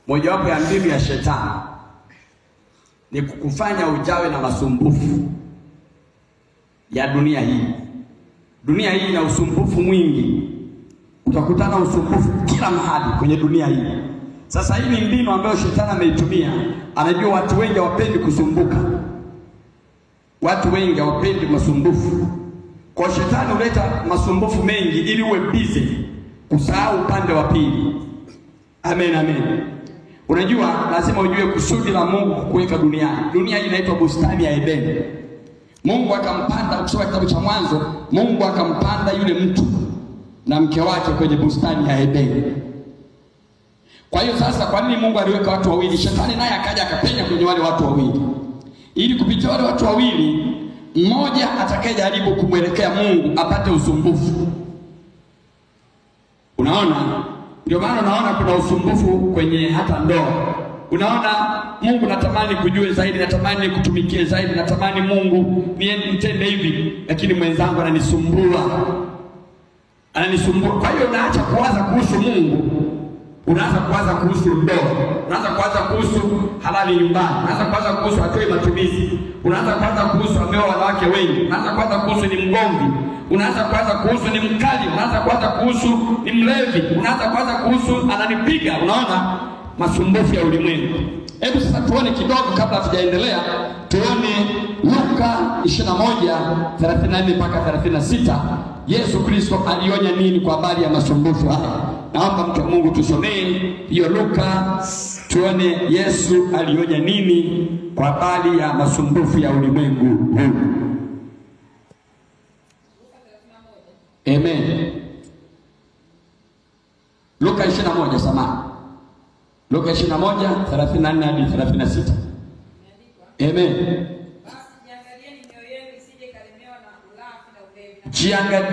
Mojawapo ya mbinu ya shetani ni kukufanya ujawe na masumbufu ya dunia hii. Dunia hii ina usumbufu mwingi, utakutana usumbufu kila mahali kwenye dunia hii. Sasa hii ni mbinu ambayo shetani ameitumia. Anajua watu wengi hawapendi kusumbuka, watu wengi hawapendi masumbufu. Kwa shetani huleta masumbufu mengi ili uwe busy, kusahau upande wa pili. Amen, amen. Unajua lazima ujue kusudi la Mungu kuweka duniani. Dunia hii inaitwa bustani ya Edeni. Mungu akampanda, ukisoma kitabu cha Mwanzo, Mungu akampanda yule mtu na mke wake kwenye bustani ya Edeni. Kwa hiyo sasa, kwa nini Mungu aliweka watu wawili? Shetani naye akaja akapenya kwenye wale watu wawili, ili kupitia wale watu wawili, mmoja atakayejaribu kumwelekea Mungu apate usumbufu. Unaona? Ndio maana unaona kuna usumbufu kwenye hata ndoa. Unaona, Mungu natamani kujue zaidi, natamani kutumikie zaidi, natamani Mungu nitende hivi, lakini mwenzangu ananisumbua. Kwa hiyo unaacha kuwaza kuhusu Mungu, unaanza kuwaza kuhusu ndoa, unaanza kuwaza kuhusu halali nyumbani, unaanza kuwaza kuhusu atoe matumizi, unaanza kuwaza kuhusu ameoa wanawake wengi, unaanza kuwaza kuhusu ni mgomvi, unaanza kuwaza kuhusu ni mkali, unaanza kuwaza kuhusu ni mlevi, unaanza kuwaza kuhusu ananipiga. Unaona masumbufu ya ulimwengu. Hebu sasa tuone kidogo kabla tujaendelea, tuone Luka 21:34 mpaka 36. Yesu Kristo alionya nini kwa habari ya masumbufu haya? Naomba mtu wa Mungu tusomee hiyo Luka, tuone Yesu alionya nini kwa habari ya masumbufu ya ulimwengu huu. Amen. Luka 21, samahani. Luka 21:34 hadi 36. Amen.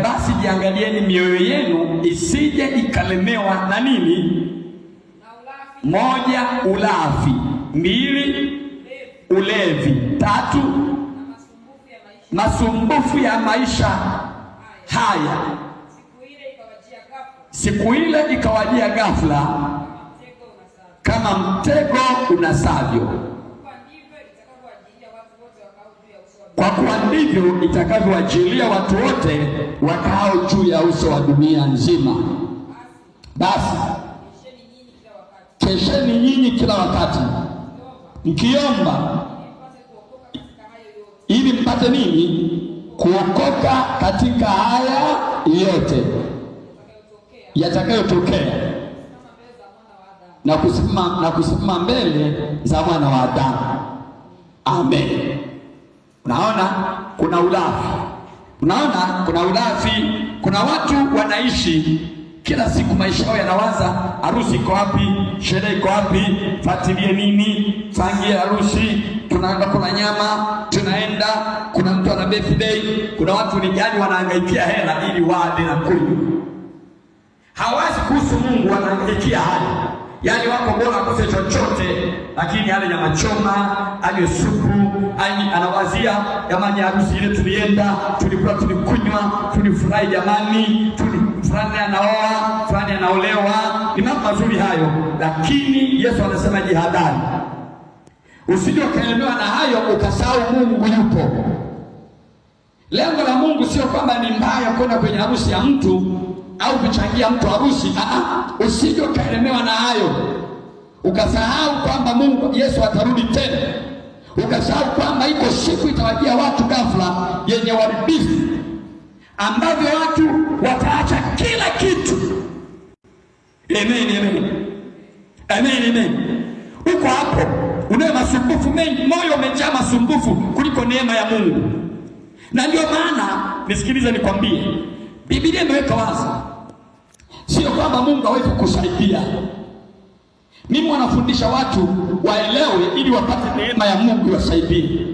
Basi jiangalieni mioyo yenu isije ikalemewa na nini? Moja, ulafi; mbili, ulevi; tatu, masumbufu ya maisha haya. Siku ile ikawajia ghafla kama mtego unasavyo. Kwa kuwa ndivyo itakavyowajilia watu wote wakao juu ya uso wa dunia nzima. Basi kesheni nyinyi kila wakati, mkiomba, ili mpate nini? Kuokoka katika haya yote yatakayotokea na kusimama mbele za Mwana wa Adamu. Amen. Unaona kuna ulafi. Unaona kuna ulafi. Kuna watu wanaishi kila siku, maisha yao yanawaza harusi iko wapi, sherehe iko wapi, fuatilie nini, fangie harusi, tunaenda kula nyama, tunaenda, kuna mtu ana birthday. Kuna watu ni gani wanahangaikia hela ili wale na kunywa. Hawazi kuhusu Mungu, wanahangaikia hali. Yaani wako bora kuse chochote, lakini yale nyama choma, ale supu, anawazia jamani, harusi ile tulienda, tulikuwa tulikunywa, tulifurahi jamani, fulani anaoa, fulani anaolewa. Ni mambo mazuri hayo, lakini Yesu anasema jihadhari. Usije ukaelemewa na hayo ukasahau Mungu yupo. Lengo la Mungu sio kwamba ni mbaya kwenda kwenye harusi ya mtu au kuchangia mtu harusi. Usije ukaelemewa na hayo ukasahau kwamba Mungu Yesu atarudi tena, ukasahau kwamba iko siku itawajia watu ghafla yenye uharibifu, ambavyo watu wataacha kila kitu. Amen, amen. Amen, amen. Uko hapo unayo masumbufu mengi, moyo umejaa masumbufu kuliko neema ya Mungu. Na ndio maana nisikilize nikwambie, Biblia imeweka wazi, sio kwamba Mungu hawezi kukusaidia. Mimi wanafundisha watu waelewe ili wapate neema ya Mungu wasaidie.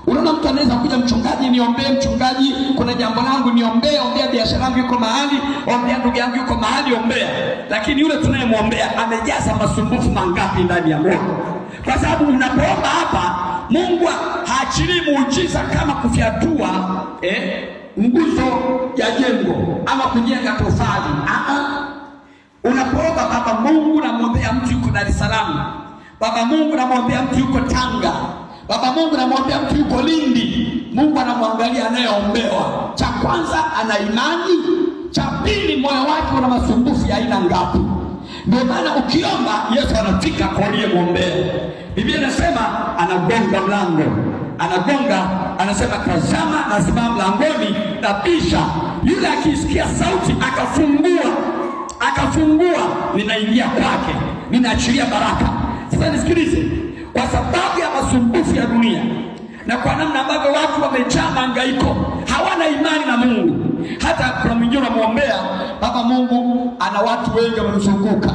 Unaona mtu anaweza kuja, mchungaji niombee, mchungaji kuna jambo langu niombee, ombea biashara yangu yuko mahali, ombea ndugu yangu yuko mahali, ombea. Lakini yule tunayemwombea amejaza masumbufu mangapi ndani ya moyo? Kwa sababu unapoomba hapa, Mungu haachilii muujiza kama kufyatua nguzo ya jengo ama kujenga tofali. Unapoomba Baba Mungu, namwombea mtu yuko Dar es Salaam. Baba Mungu, namwombea mtu yuko Tanga. Baba Mungu, namwombea mtu yuko Lindi. Mungu anamwangalia anayeombewa. Cha kwanza, ana imani. Cha pili, moyo wake una masumbufu ya aina ngapi? Ndio maana ukiomba Yesu anafika kwa aliyemwombea. Biblia inasema anagonga mlango. Anagonga, anasema tazama nasimama mlangoni nabisha. Yule akisikia sauti akafungua, ninaingia kwake, ninaachilia baraka. Sasa nisikilize, kwa sababu ya masumbufu ya dunia na kwa namna ambavyo watu wamejaa mahangaiko, hawana imani na Mungu. Hata kuna mwingine unamwombea, Baba Mungu ana watu wengi wamemzunguka,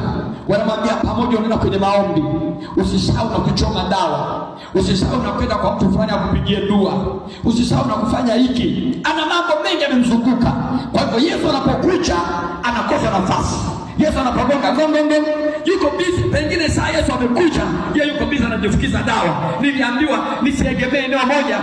wanamwambia pamoja unaenda kwenye maombi, usisahau na kuchoma dawa, usisahau na kwenda kwa mtu fulani akupigie dua, usisahau na kufanya hiki. Ana mambo mengi yamemzunguka. Kwa hivyo Yesu anapokuja anakosa nafasi. Yesu anapogonga gongo, yuko busy. Pengine saa Yesu amekuja, yeye yuko busy anajifukiza dawa. Niliambiwa nisiegemee eneo moja,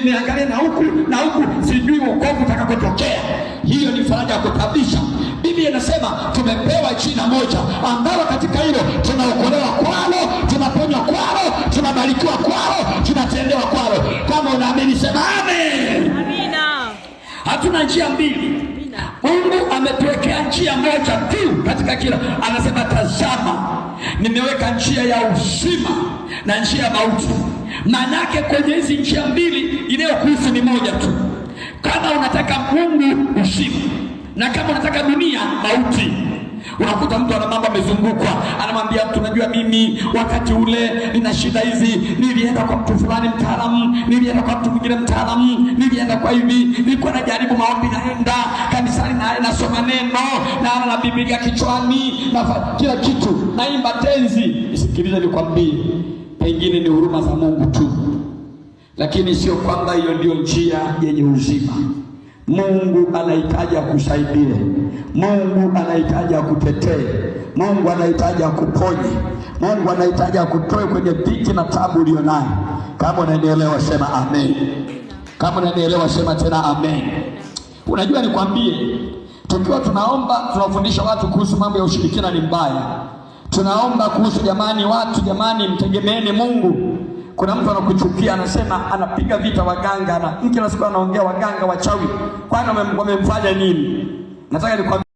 niangalie na huku, sijui wokovu utakapotokea. Hiyo ni faraja ya kutabisha. Biblia inasema tumepewa jina moja ambalo katika hilo tunaokolewa kwalo, tunaponywa kwalo, tunabarikiwa kwalo, tunatendewa kwalo. Kama unaamini sema amen. Amina. Hatuna njia mbili. Mungu ametuwekea njia moja tu katika kila. Anasema tazama, nimeweka njia ya uzima na njia ya mauti. Maana yake kwenye hizi njia mbili inayokuhusu ni moja tu. Kama unataka Mungu, uzima, na kama unataka dunia, mauti. Unakuta mtu ana mambo amezungukwa, anamwambia mtu, unajua mimi wakati ule nina shida hizi, nilienda kwa mtu fulani mtaalamu, nilienda kwa mtu mwingine mtaalamu, nilienda kwa hivi, nilikuwa najaribu maombi, naenda kanisani na nasoma neno na Biblia kichwani na kila kitu, naimba tenzi. Sikiliza nikwambie, pengine ni huruma za Mungu tu, lakini sio kwamba hiyo ndio njia yenye uzima. Mungu anahitaji akusaidie. Mungu anahitaji akutetee. Mungu anahitaji akuponye. Mungu anahitaji akutoe kwenye dhiki na tabu ulionayo. Kama unanielewa sema amen. Kama unanielewa sema tena amen. Unajua nikwambie, tukiwa tunaomba tunafundisha watu kuhusu mambo ya ushirikina ni mbaya. Tunaomba kuhusu jamani mtegemeeni Mungu. Kuna mtu anakuchukia, anasema anapiga vita waganga, na mke anasikia anaongea waganga wachawi. Kwani wamemfanya nini? Nataka nikwambie